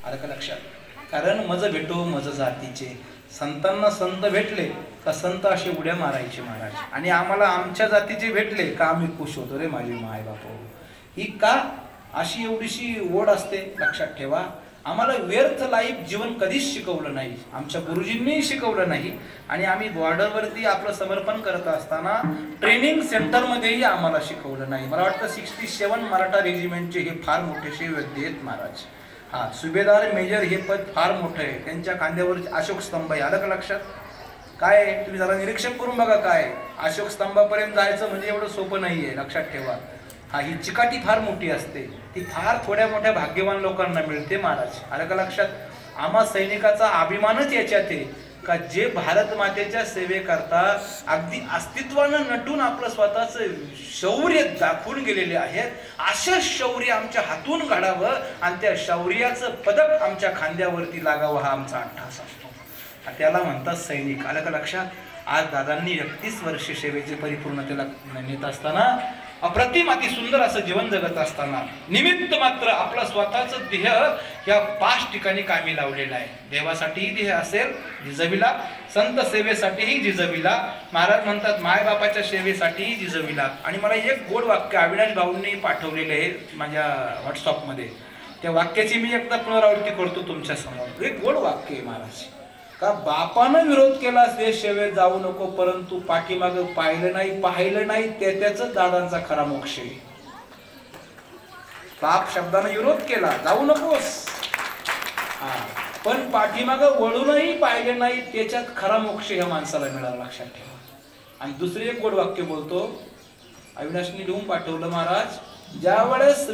आलं का लक्षात? कारण मज भेटो मज जातीचे, संतांना संत भेटले का संत असे उड्या मारायचे महाराज, आणि आम्हाला आमच्या जातीचे भेटले का आम्ही खुश होतो रे माझे माय बाप. ही का अशी एवढीशी ओढ असते लक्षात ठेवा. आम्हाला व्यर्थ लाईफ जीवन कधीच शिकवलं नाही, आमच्या गुरुजींनीही शिकवलं नाही, आणि आम्ही बॉर्डरवरती आपलं समर्पण करत असताना ट्रेनिंग सेंटरमध्येही आम्हाला शिकवलं नाही. मला वाटतं 67 मराठा रेजिमेंटचे हे फार मोठेसे व्यक्ती आहेत महाराज. हा, सुभेदार मेजर हे पद फार मोठं आहे, त्यांच्या खांद्यावर अशोक स्तंभ आहे. आलं का लक्षात? काय आहे तुम्ही जरा निरीक्षण करून बघा, काय अशोक स्तंभापर्यंत जायचं म्हणजे एवढं सोपं नाहीये, लक्षात ठेवा. हा, ही चिकाटी फार मोठी असते, ती फार थोड्या मोठ्या भाग्यवान लोकांना मिळते महाराज. आलं का लक्षात? आम्हा सैनिकाचा अभिमानच याच्यात आहे का जे भारत मातेच्या सेवेकरता अगदी अस्तित्वानं नटून आपलं स्वतःचं शौर्य दाखवून गेलेले आहेत. असं शौर्य आमच्या हातून काढावं आणि त्या शौर्याचं पदक आमच्या खांद्यावरती लागावं, हा आमचा अट्टहास असतो. त्याला म्हणतात सैनिक. आलं का लक्षात? आज दादांनी 31 वर्ष सेवेचे परिपूर्णतेला नेत असताना, अप्रतिम अति सुंदर असं जीवन जगत असताना, निमित्त मात्र आपला स्वतःचं देह या 5 ठिकाणी कामी लावलेलं आहे. देवासाठीही देह असेल जिजविला, संत सेवेसाठीही जिजविला, महाराज म्हणतात मायबापाच्या सेवेसाठीही जिजविला. आणि मला एक गोड वाक्य अविनाश भाऊंनी पाठवलेलं आहे माझ्या व्हॉट्सअपमध्ये, त्या वाक्याची मी एकदा पुनरावृत्ती करतो तुमच्या समोर. एक गोड वाक्य आहे महाराज का बापानं विरोध केला देश सेवेत जाऊ नको, परंतु पाठीमाग पाहिलं नाही त्याच दादांचा खरा मोक्ष आहे. बाप शब्दानं विरोध केला जाऊ नकोस, पण पाठीमाग वळूनही पाहिले नाही त्याच्यात खरा मोक्ष ह्या माणसाला मिळाला, लक्षात ठेवा. आणि दुसरे एक गोड वाक्य बोलतो, अविनाशनी लिहून पाठवलं महाराज, ज्या वेळेस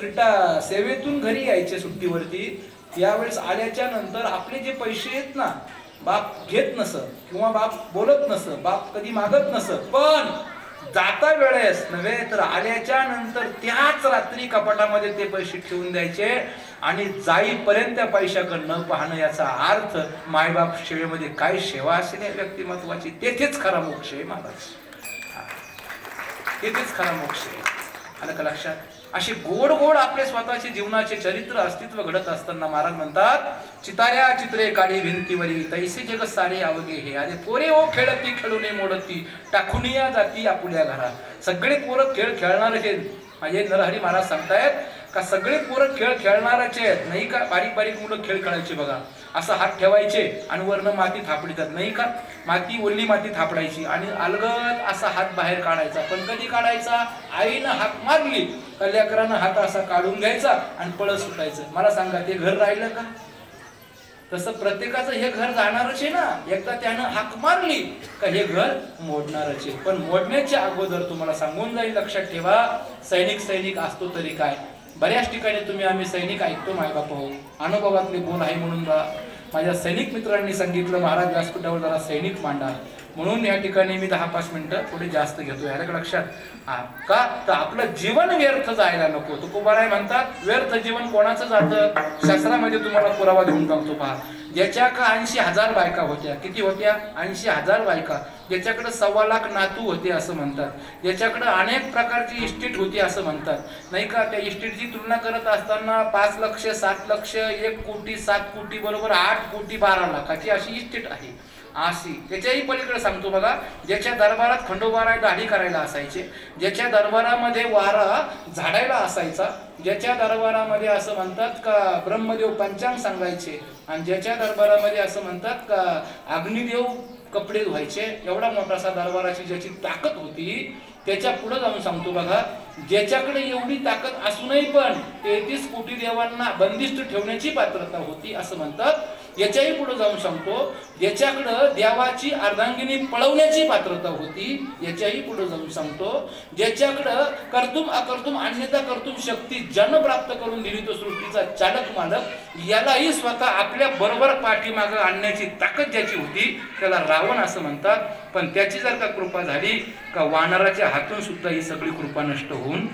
सेवेतून घरी यायचे सुट्टीवरती, त्यावेळेस आल्याच्या नंतर आपले जे पैसे आहेत ना, बाप घेत नस किंवा बाप बोलत नस, बाप कधी मागत नस, पण जाता वेळेस नव्हे तर आल्याच्या नंतर त्याच रात्री कपाटामध्ये ते पैसे ठेवून द्यायचे, आणि जाईपर्यंत त्या पैशाकडे न पाहणं. याचा अर्थ मायबाप सेवेमध्ये काय सेवा असेल या व्यक्तिमत्वाची, तेथेच खरा मोक्ष आहे महाराज, तेथेच खरा मोक्ष आहे. आलं का लक्षात? असे गोड गोड आपले स्वतःचे जीवनाचे चरित्र अस्तित्व घडत असताना महाराज म्हणतात, चिताऱ्या चित्रे काढी भिंतीवरी, तैसे जग सारे अवघे हे, अरे पोरे ओ खेळती खेळूने मोडती, टाकून या जाती आपुल्या घरात. सगळे पोरं खेळ खेळणारे माझे नरहरी महाराज सांगतायत का सगळे पोरं खेळ खेळणारच आहेत, नाही का? बारीक बारीक मुलं खेळ खेळायचे बघा, असं हात ठेवायचे आणि वरनं माती थापडतात, नाही का? माती, ओली माती थापडायची आणि अलगद असा हात बाहेर काढायचा. पण कधी काढायचा? आईनं हात मारली का लेकरानं हात असा काढून घ्यायचा आणि पळत सुटायचं. मला सांगा ते घर राहिलं का? तसं प्रत्येकाचं हे घर जाणारच आहे ना, एकदा त्यानं हाक मारली का हे घर मोडणारच आहे. पण मोडण्याच्या अगोदर तुम्हाला सांगून जाईल, लक्षात ठेवा, सैनिक असतो तरी काय. बऱ्याच ठिकाणी तुम्ही आम्ही सैनिक ऐकतो मायबाप हो, अनुभवातले बोल आहे म्हणून माझ्या सैनिक मित्रांनी सांगितलं महाराज व्यासपीठावर जरा सैनिक मांडा, म्हणून या ठिकाणी मी 10-5 मिनिटं थोडी जास्त घेतो. याला लक्षात का तर आपलं जीवन व्यर्थ जायला नको. तुकोबाराय म्हणतात व्यर्थ जीवन कोणाचं जातं? शास्त्रामध्ये तुम्हाला पुरावा देऊन टाकतो पहा. ज्याच्या का 80,000 बायका होत्या, किती होत्या? 80,000 बायका. ज्याच्याकडे 1.25 लाख नातू होते असं म्हणतात, ज्याच्याकडे अनेक प्रकारची इस्टेट होती असं म्हणतात, नाही का? त्या इस्टेटची तुलना करत असताना 5 लक्ष, 7 लक्ष, 1 कोटी, 7 कोटी बरोबर 8 कोटी 12 लाखाची अशी इस्टेट आहे. अशी त्याच्याही पलीकडे सांगतो बघा, ज्याच्या दरबारात खंडोबाराय दाढी करायला असायचे, ज्याच्या दरबारामध्ये वारा झाडायला असायचा, ज्याच्या दरबारामध्ये असं म्हणतात का ब्रह्मदेव पंचांग सांगायचे, आणि ज्याच्या दरबारामध्ये असं म्हणतात का अग्निदेव कपडे धुवायचे, एवढा मोठासा दरबाराची ज्याची ताकद होती, त्याच्या पुढे जाऊन सांगतो बघा, ज्याच्याकडे एवढी ताकद असूनही पण 33 कोटी देवांना बंदिष्ट ठेवण्याची पात्रता होती असं म्हणतात. याच्याही पुढे जाऊन सांगतो, ज्याच्याकडं देवाची अर्धांगिनी पळवण्याची पात्रता होती, याच्याही पुढे जाऊन सांगतो, ज्याच्याकडं कर्तुम अकर्तुम अन्यथा कर्तुम शक्ती ज्यानं प्राप्त करून दिली तो सृष्टीचा चालक मालक, यालाही स्वतः आपल्या बरोबर पाठीमागं आणण्याची ताकद ज्याची होती त्याला रावण असं म्हणतात. पण त्याची जर का कृपा झाली का वानराच्या हातून सुद्धा ही सगळी कृपा नष्ट होऊन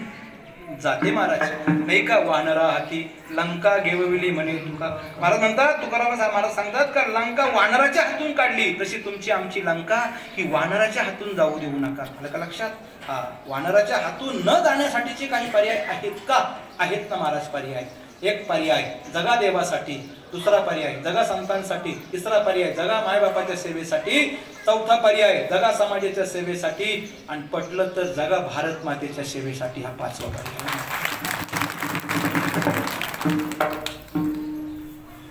जाते महाराज, नाही का? वानरा हाती लंका घेवविली म्हणे तुका. महाराज म्हणतात, तुकाराम महाराज सांगतात का लंका वानराच्या हातून काढली, तशी तुमची आमची लंका ही वानराच्या हातून जाऊ देऊ नका. आलं का लक्षात? हा, वानराच्या हातून न जाण्यासाठीचे काही पर्याय आहेत का? आहेत ना महाराज पर्याय. एक पर्याय जगा देवासाठी, दुसरा पर्याय जगा संतांसाठी, तिसरा पर्याय जगा मायबापाच्या सेवेसाठी, चौथा पर्याय जगा समाजाच्या सेवेसाठी, आणि पटलं तर जगा भारत मातेच्या सेवेसाठी. हा पाचवा पर्याय.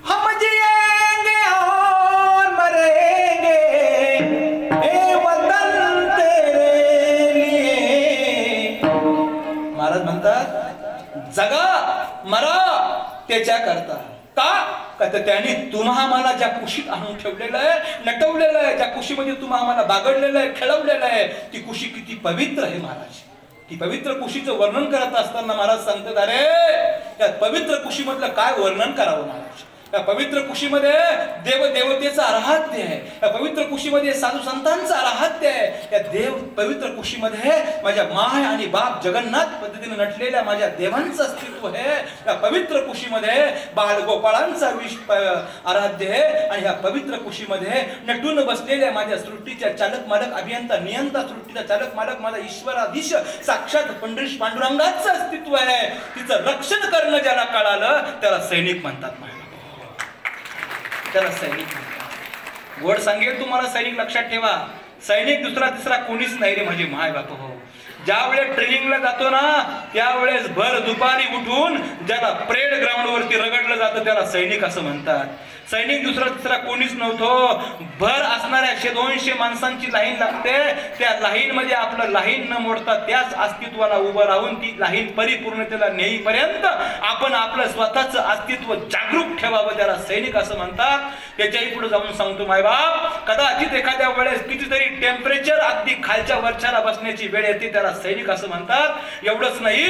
हम जिएंगे और मरेंगे ए वतन तेरे लिए. महाराज म्हणतात जगा मरा त्याच्या करता. का तर त्याने तुम्हा आम्हाला ज्या कुशीत आणून ठेवलेलं आहे, नटवलेलं आहे, ज्या कुशीमध्ये तुम्हा आम्हाला बागडलेलं आहे, खेळवलेलं आहे, ती कुशी किती पवित्र आहे महाराज. ती पवित्र कुशीचं वर्णन करत असताना महाराज सांगतात अरे त्या पवित्र कुशीमधलं काय वर्णन करावं महाराज. या पवित्र कुशीमध्ये देवदेवतेचं आराध्य आहे, या पवित्र कुशीमध्ये साधू संतांचं आराध्य आहे, या पवित्र कुशीमध्ये माझ्या माय आणि बाप जगन्नाथ पद्धतीने नटलेल्या माझ्या देवांचं अस्तित्व आहे. या पवित्र कुशीमध्ये बाळगोपाळांचा आराध्य आहे, आणि या पवित्र कुशीमध्ये नटून बसलेल्या माझ्या सृष्टीच्या चालक मालक अभियंता नियंता सृष्टीचा चालक मालक माझा ईश्वराधीश साक्षात पंढरीश पांडुरंगाचं अस्तित्व आहे. तिचं रक्षण करणं ज्याला कळालं त्याला सैनिक म्हणतात. त्याला सैनिक म्हणतात. गोड सांगेल तुम्हाला सैनिक लक्षात ठेवा. सैनिक दुसरा तिसरा कोणीच नाही रे माझे माय बाप हो. ज्या वेळेस ट्रेनिंगला जातो ना त्यावेळेस भर दुपारी उठून ज्याला परेड ग्राउंड वरती रगडलं जातं त्याला सैनिक असं म्हणतात. सैनिक दुसरा तिसरा कोणीच नव्हतो. भर असणाऱ्या 100-200 माणसांची लाईन लागते. त्या लाईन मध्ये आपलं लाईन न मोडता त्याच अस्तित्वाला उभं राहून ती लाईन परिपूर्णतेला नेईपर्यंत आपण आपलं स्वतःचं अस्तित्व जागरूक ठेवावं, त्याला सैनिक असं म्हणतात. त्याच्याही पुढे जाऊन सांगतो मायबाप, कदाचित एखाद्या वेळेस कितीतरी टेम्परेचर अगदी खालच्या वरच्याला बसण्याची वेळ येते त्याला सैनिक असं म्हणतात. एवढंच नाही,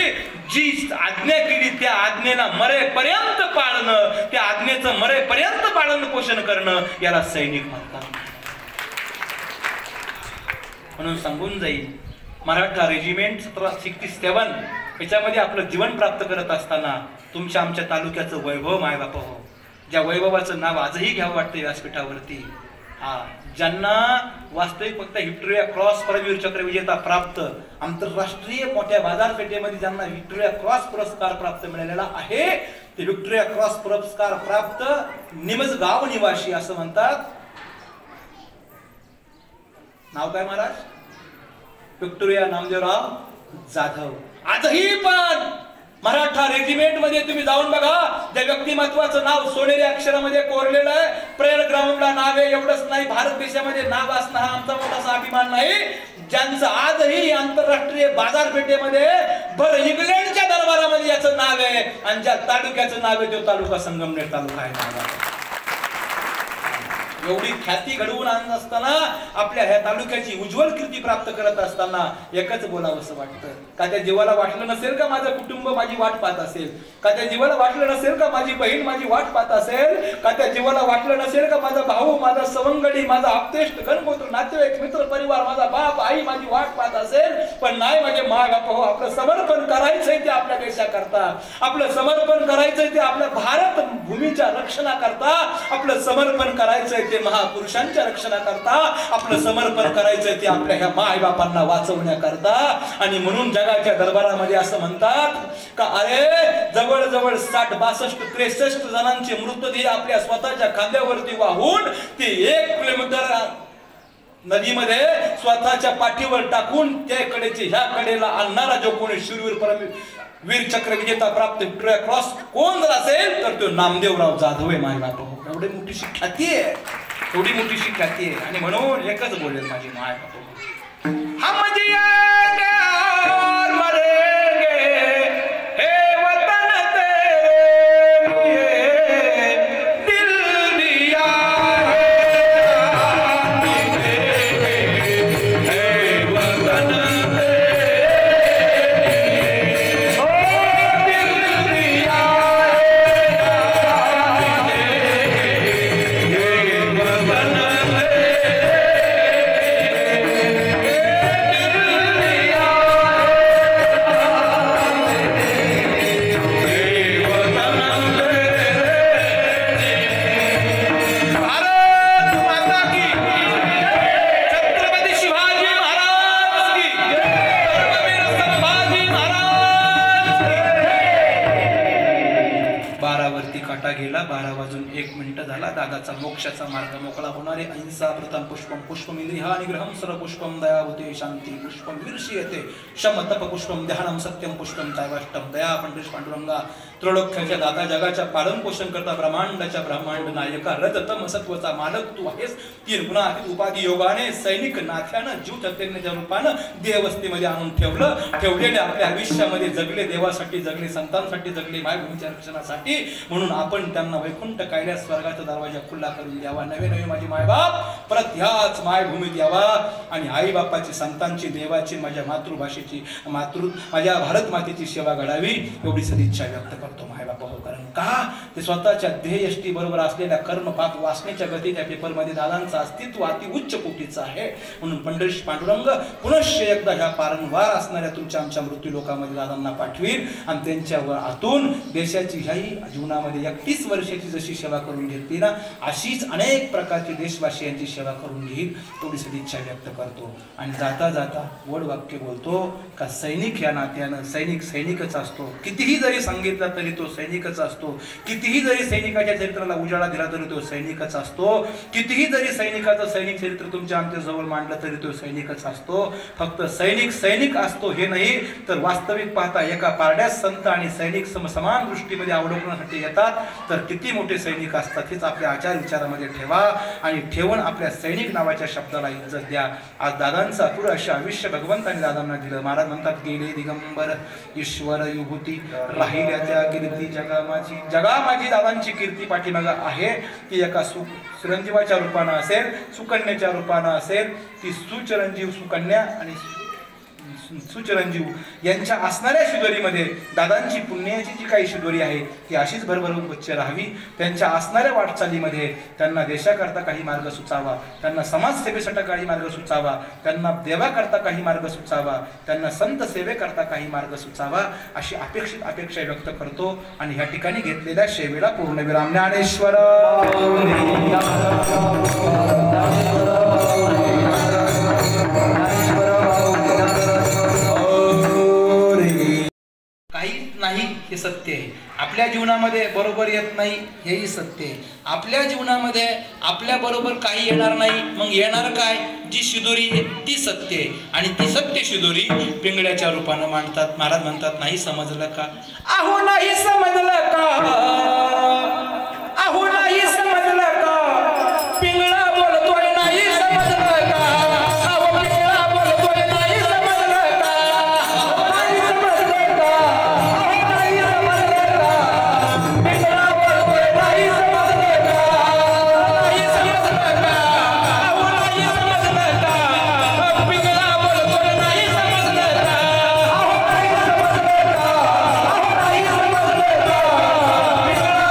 जी आज्ञा केली त्या आज्ञेला मरेपर्यंत पाळणं, त्या आज्ञेचं मरेपर्यंत पालन पोषण करणं याला सैनिक म्हणतात. म्हणून सांगून जाईल मराठा रेजिमेंट 1767 याच्यामध्ये आपलं जीवन प्राप्त करत असताना तुमच्या आमच्या तालुक्याचं वैभव माय बाप हो, ज्या वैभवाचं नाव आजही घ्यावं वाटतं व्यासपीठावरती. ज्यांना वास्तविक फक्त व्हिक्टोरिया क्रॉस परमवीर चक्र विजेता प्राप्त, आंतरराष्ट्रीय मोठ्या बाजारपेठेमध्ये ज्यांना व्हिक्टोरिया क्रॉस पुरस्कार प्राप्त मिळालेला आहे ते व्हिक्टोरिया क्रॉस पुरस्कार प्राप्त निमजगाव निवासी असं म्हणतात. नाव काय महाराज? व्हिक्टोरिया नामदेवराव जाधव. आजही पण मराठा रेजिमेंट मध्ये तुम्ही जाऊन बघा, त्या व्यक्तिमत्वाचं नाव सोनेरी अक्षरामध्ये कोरलेलं आहे. परेड ग्राउंडला नाव आहे. एवढंच नाही, भारत देशामध्ये नाव असणं हा आमचा मोठासा अभिमान नाही. ज्यांचं आजही आंतरराष्ट्रीय बाजारपेठेमध्ये भर इंग्लंडच्या दरबारामध्ये याचं नाव आहे, आणि ज्या तालुक्याचं नाव आहे तो तालुका संगमनेर तालुका आहे. एवढी ख्याती घडवून आणत असताना, आपल्या ह्या तालुक्याची उज्ज्वल कीर्ती प्राप्त करत असताना एकच बोलावं असं वाटतं. का त्या जीवाला वाटलं नसेल का माझं कुटुंब माझी वाट पाहत असेल? का त्या जीवाला वाटलं नसेल का माझी बहीण माझी वाट पाहत असेल? का त्या जीवाला वाटलं नसेल का माझा भाऊ, माझा सवंगडी, माझा आपतेष्ट गणगोत्र नातेवाईक मित्र परिवार, माझा बाप आई माझी वाट पाहत असेल? पण नाही माझे माय बाप हो, आपलं समर्पण करायचंय ते आपल्या देशाकरता, आपलं समर्पण करायचंय ते आपल्या भारत भूमीच्या रक्षणाकरता, आपलं समर्पण करायचंय ते महापुरुषांच्या रक्षणाकरता, आपलं समर्पण करायचंय ते आपल्या ह्या माय बापांना वाचवण्याकरता. आणि म्हणून जगाच्या दरबारामध्ये असं म्हणतात का अरे जवळजवळ 60, 62, 63 जणांचे मृतदेह आपल्या स्वतःच्या खांद्यावरती वाहून ते 1 किलोमीटर नदीमध्ये स्वतःच्या पाठीवर टाकून त्या कडेचे ह्या कडेला आणणारा जो कोणी शूरवीर परमवीर चक्र विजेता प्राप्त व्हिक्टोरिया क्रॉस कोण जर असेल तर तो नामदेवराव जाधव आहे. माय बाप एवढी मोठी ख्याती आहे, एवढी मोठी ख्याती आहे. आणि म्हणून एकच बोलेल माझी माय बाप, हम जिएंगे और मरेंगे हे वतन तेरे लिए, दिल दिया है वतन आता गेला 12:01 झाला. दादाचा मोक्षाचा मार्ग मोकळा होणारे. अहिंसा प्रथम पुष्पम पुष्पमिंद्रिहा निग्रहम सर्व पुष्पम दया होते शांती पुष्पम वीर्ष्यते शम तप पुष्पम ध्यानम सत्यम पुष्पम दैवाष्टम दया. पंडित पांडुरंगा त्रिलोक्याच्या दाता जगाच्या पालन पोषण करता ब्रह्मांडाच्या ब्रह्मांड नायका रजतम सत्वचा मालक तू आहेस. तीन गुणातीत उपाधी योगाने सैनिक नाथ्यानं जीव चैतन्याच्या रूपानं देवस्थेमध्ये आणून ठेवलेले आपल्या आयुष्यामध्ये जगले, देवासाठी जगले, संतांसाठी जगले, मायभूमीच्या रक्षणासाठी. म्हणून आपण त्यांना वैकुंठ कैलास स्वर्गाचा दरवाजा खुला करून द्यावा. नवे नवे माझे मायबाप परत ह्याच मायभूमीत यावा आणि आई बापाची, संतांची, देवाची, माझ्या मातृभाषेची, माझ्या भारत मातेची सेवा घडावी एवढी सदिच्छा व्यक्त करतो मायबाप हो. कारण का ते स्वतःच्या ध्येयष्टी बरोबर असलेल्या कर्म पाप वासनेच्या गतीच्या पेपरमध्ये दादांचं अस्तित्व अति उच्च कोटीचं आहे. म्हणून पंडित पांडुरंग पुनश्च एकदा ह्या पारंवार असणाऱ्या तुमच्या आमच्या मृत्यू लोकामध्ये दादांना पाठवील आणि त्यांच्यावर आतून देशाची ह्याही जीवनामध्ये 31 वर्षाची जशी सेवा करून घेतली ना, अशीच अनेक प्रकारची देशवासियांची सेवा करून घेईल एवढी सदिच्छा व्यक्त करतो. आणि जाता जाता वड वाक्य बोलतो का सैनिक या नात्यानं सैनिक सैनिकच असतो. कितीही जरी सांगितलं तरी तो सैनिकच असतो. कितीही जरी सैनिकाच्या चरित्राला उजाळा दिला तरी तो सैनिकच असतो. कितीही जरी सैनिकाचं सैनिक चरित्र तुमच्या आमच्या जवळ मांडलं तरी तो सैनिकच असतो. फक्त सैनिक सैनिक असतो हे नाही तर वास्तविक पाहता एका पारड्यात संत आणि सैनिक समान दृष्टीमध्ये अवलोकनासाठी येतात. तर किती मोठे सैनिक असतात हेच आपल्या आचार विचारामध्ये ठेवा आणि ठेवून आपल्या सैनिक नावाच्या शब्दाला इज्जत द्या. आज दादांचं अपुरं असे आयुष्य भगवंतांनी दादांना दिलं. महाराज म्हणतात गेले दिगंबर ईश्वर युभूती राहिल्या त्या कीर्ती जगा माझी दादांची कीर्ती पाठीमागं आहे. ती एका सुरंजीवाच्या रूपानं असेल, सुकन्याच्या रूपानं असेल. ती सुचिरंजीव सुकन्या आणि सुचिरंजीव यांच्या असणाऱ्या शिदोरीमध्ये दादांची पुण्याची जी काही शिदोरी आहे ती अशीच भरभरून उच्च राहावी. त्यांच्या असणाऱ्या वाटचालीमध्ये त्यांना देशाकरता काही मार्ग सुचावा, त्यांना समाजसेवेसाठी काही मार्ग सुचावा, त्यांना देवाकरता काही मार्ग सुचावा, त्यांना संत सेवेकरता काही मार्ग सुचावा अशी अपेक्षा व्यक्त करतो. आणि ह्या ठिकाणी घेतलेल्या सेवेला पूर्णविराम. ज्ञानेश्वर काहीच नाही हे सत्य आहे. आपल्या जीवनामध्ये बरोबर येत नाही हेही सत्य आहे. आपल्या जीवनामध्ये आपल्या बरोबर काही येणार नाही, मग येणार काय? जी शिदोरी आहे ती सत्य आहे आणि ती सत्य शिदोरी पिंगळ्याच्या रूपानं मांडतात. महाराज म्हणतात नाही समजलं का? अहो नाही समजलं का? अहो नाही समजलं का? पिंगळा बोलतोय नाही समजलं का? अहो पिंगळा बोलतोय नाही समजलं का? नाही समजलं का? अहो नाही समजलं का? पिंगळा बोलतोय नाही समजलं का? नाही समजलं का? अहो नाही समजलं का? पिंगळा बोलतोय नाही समजलं का? अहो नाही समजलं का? अहो नाही समजलं का? पिंगळा